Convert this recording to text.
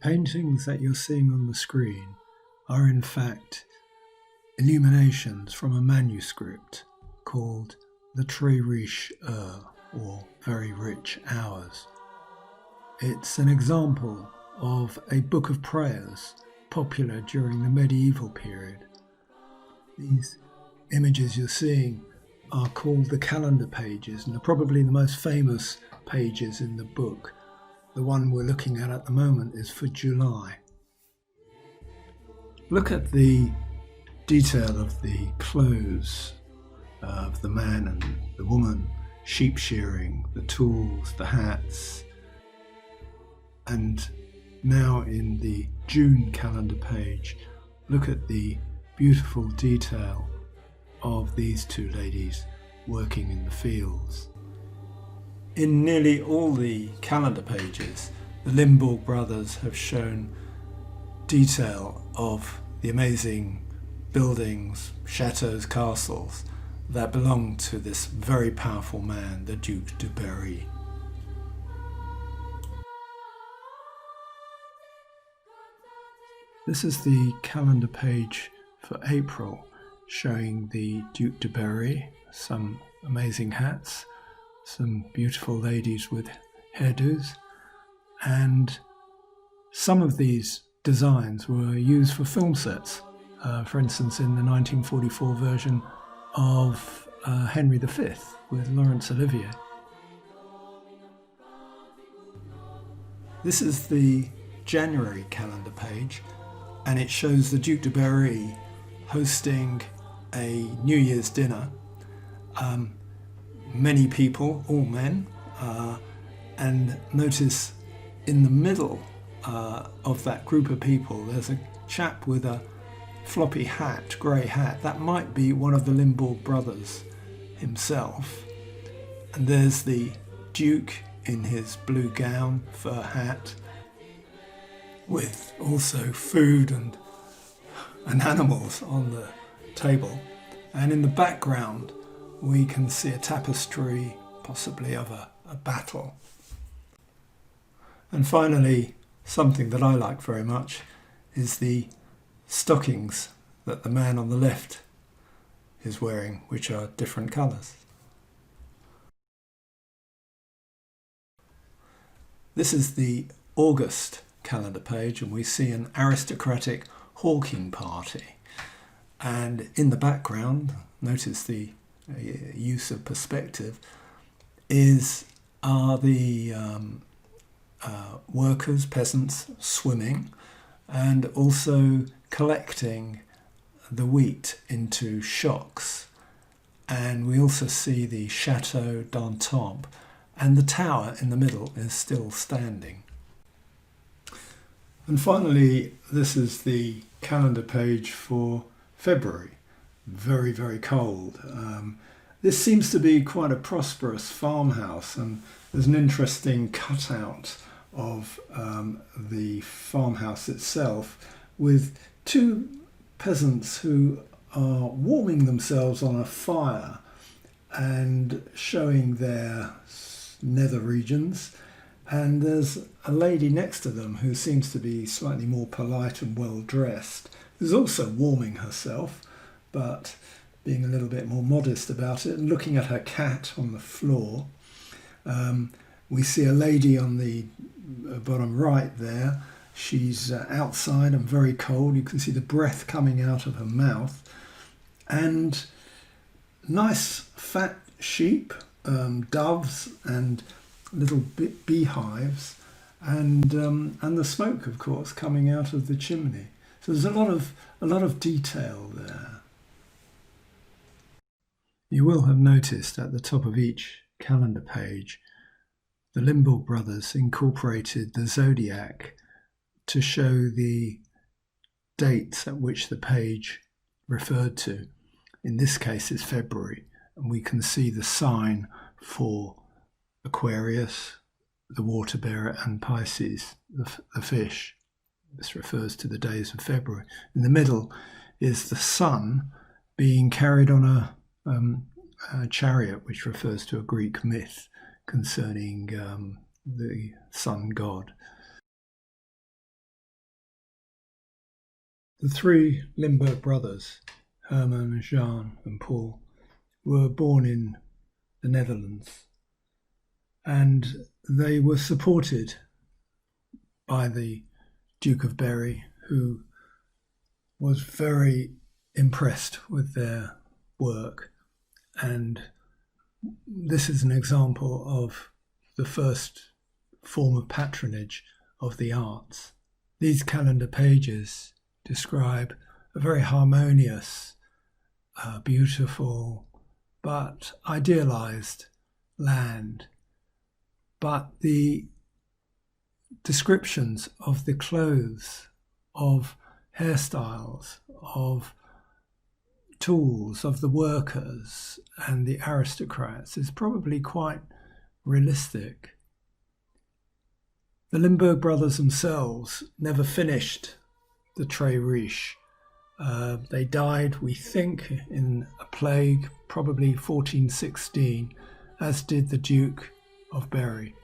paintings that you're seeing on the screen are in fact illuminations from a manuscript called the Très Riches Heures, or Very Rich Hours. It's an example of a book of prayers popular during the medieval period. These images you're seeing are called the calendar pages, and they're probably the most famous pages in the book. The one we're looking at the moment is for July. Look at the detail of the clothes of the man and the woman, sheep shearing, the tools, the hats. And now in the June calendar page, look at the beautiful detail of these two ladies working in the fields. In nearly all the calendar pages, the Limbourg brothers have shown detail of the amazing buildings, chateaux, castles that belong to this very powerful man, the Duc de Berry. This is the calendar page for April, showing the Duc de Berry, some amazing hats, some beautiful ladies with hairdos, and some of these designs were used for film sets. For instance, in the 1944 version of Henry V with Laurence Olivier. This is the January calendar page, and it shows the Duc de Berry hosting a New Year's dinner. Many people, all men, and notice in the middle of that group of people there's a chap with a floppy hat, grey hat. That might be one of the Limbourg brothers himself. And there's the Duke in his blue gown, fur hat, with also food and animals on the table. And in the background we can see a tapestry, possibly of a battle. And finally, something that I like very much is the stockings that the man on the left is wearing, which are different colours. This is the August calendar page, and we see an aristocratic hawking party. And in the background, notice the use of perspective, are the workers, peasants, swimming and also collecting the wheat into shocks. And we also see the Chateau d'Antombe, and the tower in the middle is still standing. And finally, this is the calendar page for February. Very, very cold. This seems to be quite a prosperous farmhouse, and there's an interesting cutout of the farmhouse itself with two peasants who are warming themselves on a fire and showing their nether regions. And there's a lady next to them who seems to be slightly more polite and well dressed, who's also warming herself, but being a little bit more modest about it and looking at her cat on the floor. We see a lady on the bottom right there. She's outside and very cold. You can see the breath coming out of her mouth. And nice fat sheep, doves and little beehives, and the smoke, of course, coming out of the chimney. So there's a lot of detail there. You will have noticed at the top of each calendar page, the Limbourg brothers incorporated the Zodiac to show the dates at which the page referred to. In this case, it's February, and we can see the sign for Aquarius, the water bearer, and Pisces, the fish. This refers to the days of February. In the middle is the sun being carried on a chariot, which refers to a Greek myth concerning the sun god. The three Limbourg brothers, Herman, Jean and Paul, were born in the Netherlands, and they were supported by the Duke of Berry, who was very impressed with their work. And this is an example of the first form of patronage of the arts. These calendar pages describe a very harmonious, beautiful, but idealized land. But the descriptions of the clothes, of hairstyles, of tools, of the workers and the aristocrats is probably quite realistic. The Limbourg brothers themselves never finished the Très Riches. They died, we think, in a plague, probably 1416, as did the Duke of Berry.